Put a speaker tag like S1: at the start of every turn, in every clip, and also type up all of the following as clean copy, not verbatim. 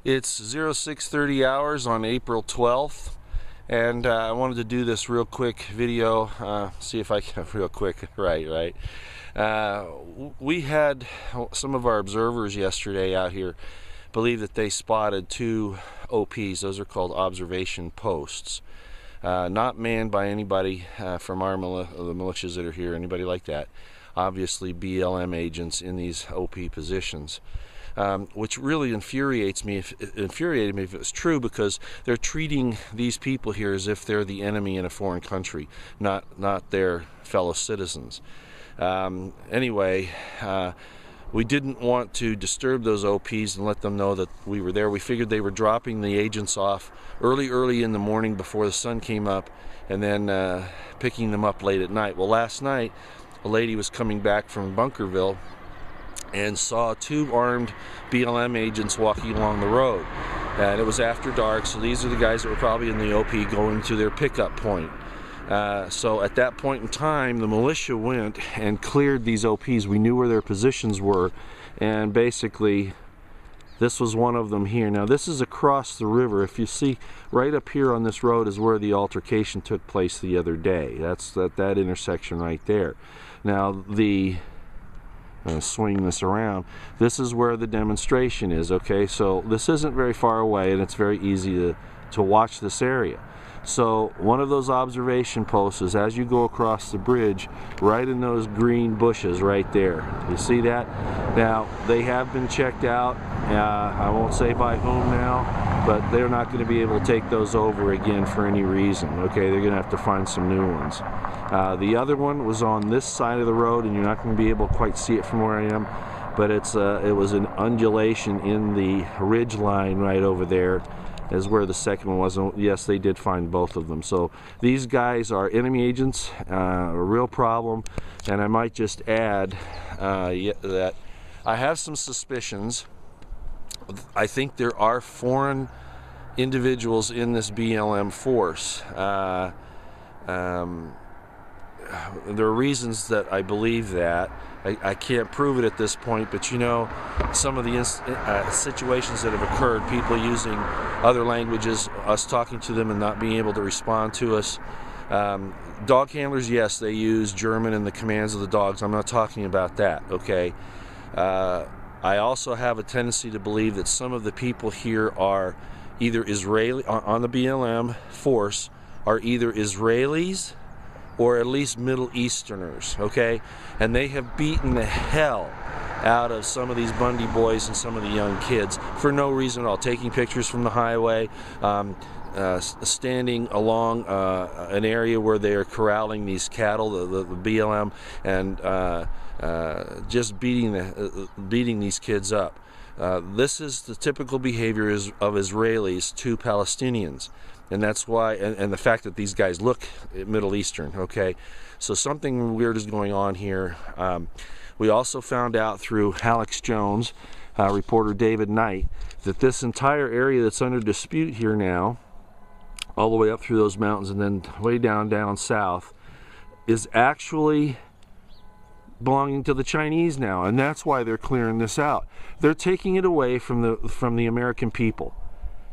S1: It's 0630 hours on April 12th, and I wanted to do this real quick video, see if I can, real quick, right. We had some of our observers yesterday out here believe that they spotted two OPs. Those are called observation posts. Not manned by anybody from our the militias that are here, anybody like that. Obviously BLM agents in these OP positions. Which really infuriated me if it was true, because they're treating these people here as if they're the enemy in a foreign country, not their fellow citizens. Anyway, we didn't want to disturb those OPs and let them know that we were there. We figured they were dropping the agents off early in the morning before the sun came up, and then picking them up late at night. Well, last night a lady was coming back from Bunkerville and saw two armed BLM agents walking along the road, and it was after dark, so these are the guys that were probably in the OP going to their pickup point. So at that point in time, the militia went and cleared these OPs. We knew where their positions were, and basically this was one of them here. Now this is across the river. If you see right up here on this road is where the altercation took place the other day. That's that intersection right there. Now swing this around. This is where the demonstration is, okay? So this isn't very far away, and it's very easy to watch this area. So one of those observation posts is as you go across the bridge, right in those green bushes right there. You see that? Now, they have been checked out. I won't say by whom now, but they're not going to be able to take those over again for any reason, okay? They're going to have to find some new ones. The other one was on this side of the road, and you're not going to be able to quite see it from where I am, but it was an undulation in the ridge line right over there is where the second one was. And yes, they did find both of them. So these guys are enemy agents, a real problem. And I might just add that I have some suspicions. I think there are foreign individuals in this BLM force. There are reasons that I believe that. I can't prove it at this point, but you know, some of the situations that have occurred, people using other languages, us talking to them and not being able to respond to us. Dog handlers, yes, they use German and the commands of the dogs. I'm not talking about that, okay? I also have a tendency to believe that some of the people here are either Israeli, on the BLM force, are either Israelis or at least Middle Easterners, okay? And they have beaten the hell out of some of these Bundy boys and some of the young kids for no reason at all. Taking pictures from the highway, standing along an area where they are corralling these cattle, the BLM, and just beating these kids up. This is the typical behavior of Israelis to Palestinians. And that's why, and the fact that these guys look Middle Eastern, okay? So something weird is going on here. We also found out through Alex Jones, reporter David Knight, that this entire area that's under dispute here now, all the way up through those mountains and then way down south, is actually belonging to the Chinese now, and that's why they're clearing this out. They're taking it away from the American people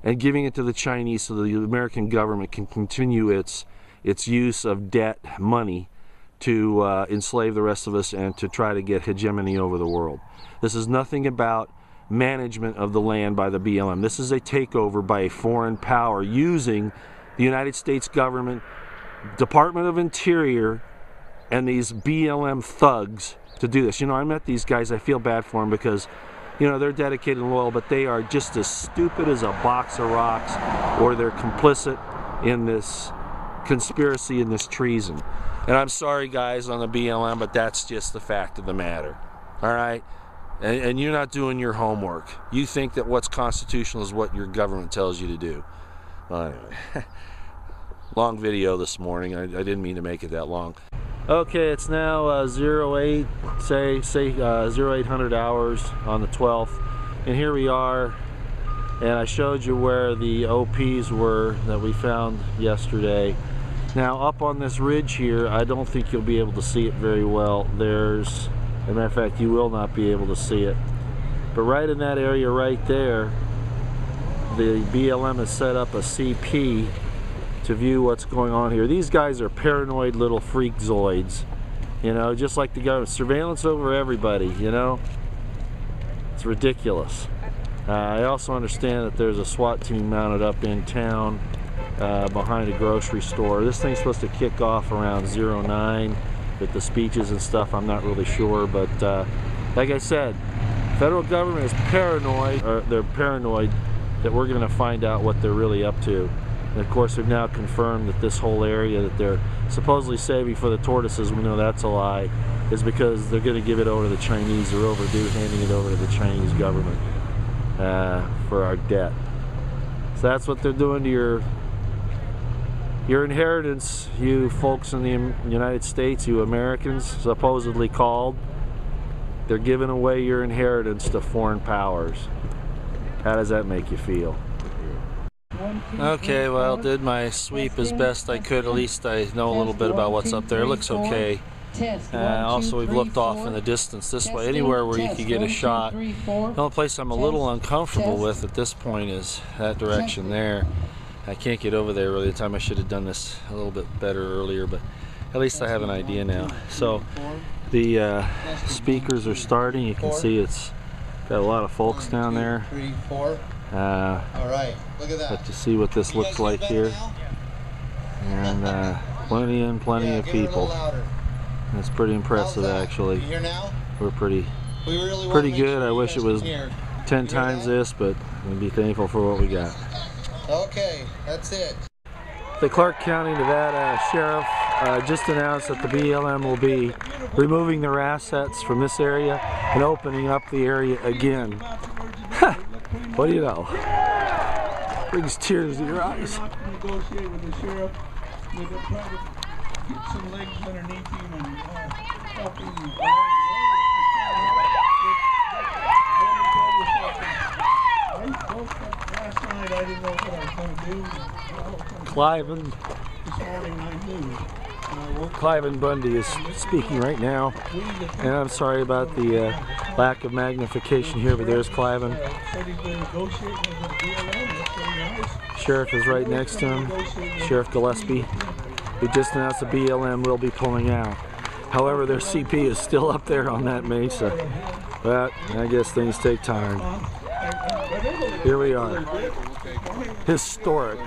S1: and giving it to the Chinese so the American government can continue its use of debt money to enslave the rest of us and to try to get hegemony over the world. This is nothing about management of the land by the BLM. This is a takeover by a foreign power using the United States government, Department of Interior, and these BLM thugs to do this. You know, I met these guys. I feel bad for them because, you know, they're dedicated and loyal, but they are just as stupid as a box of rocks, or they're complicit in this conspiracy and this treason. And I'm sorry, guys, on the BLM, but that's just the fact of the matter. All right? And you're not doing your homework. You think that what's constitutional is what your government tells you to do. Well, anyway, long video this morning. I didn't mean to make it that long. Okay, it's now 0800 hours on the 12th, and here we are. And I showed you where the OPs were that we found yesterday. Now, up on this ridge here, I don't think you'll be able to see it very well. As a matter of fact, you will not be able to see it. But right in that area right there the BLM has set up a CP to view what's going on here. These guys are paranoid little freakazoids, you know, just like the government. Surveillance over everybody, you know. It's ridiculous. I also understand that there's a SWAT team mounted up in town behind a grocery store. This thing's supposed to kick off around 09 with the speeches and stuff. I'm not really sure, but like I said, federal government is paranoid, or they're paranoid that we're going to find out what they're really up to. And of course, we've now confirmed that this whole area that they're supposedly saving for the tortoises, we know that's a lie, is because they're going to give it over to the Chinese. They're overdue handing it over to the Chinese government for our debt. So that's what they're doing to your inheritance, you folks in the United States, you Americans, supposedly called. They're giving away your inheritance to foreign powers. How does that make you feel? Okay, well, did my sweep as best I could. At least I know a little bit about what's up there. It looks okay. Also, we've looked off in the distance this way, anywhere where you could get a shot. The only place I'm a little uncomfortable with at this point is that direction there. I can't get over there really. The time I should have done this a little bit better earlier, but at least I have an idea now. So the speakers are starting. You can see it's got a lot of folks down there. All right, look at that. But to see what this looks like here, and plenty of people. It's pretty impressive, actually. We're pretty good. I wish it was 10 times this, but we'll be thankful for what we got.
S2: Okay, that's it.
S1: The Clark County, Nevada Sheriff just announced that the BLM will be removing their assets from this area and opening up the area again. What do you know? Brings tears to your eyes.
S3: Negotiate with the sheriff, with the private, get some legs underneath him and help him. Last night I didn't know what I was going to do.
S1: Cliven.
S3: This morning I knew.
S1: Cliven Bundy is speaking right now, and I'm sorry about the lack of magnification here, but there's Cliven. Sheriff is right next to him, Sheriff Gillespie. We just announced the BLM will be pulling out. However, their CP is still up there on that mesa, but I guess things take time. Here we are. Historic.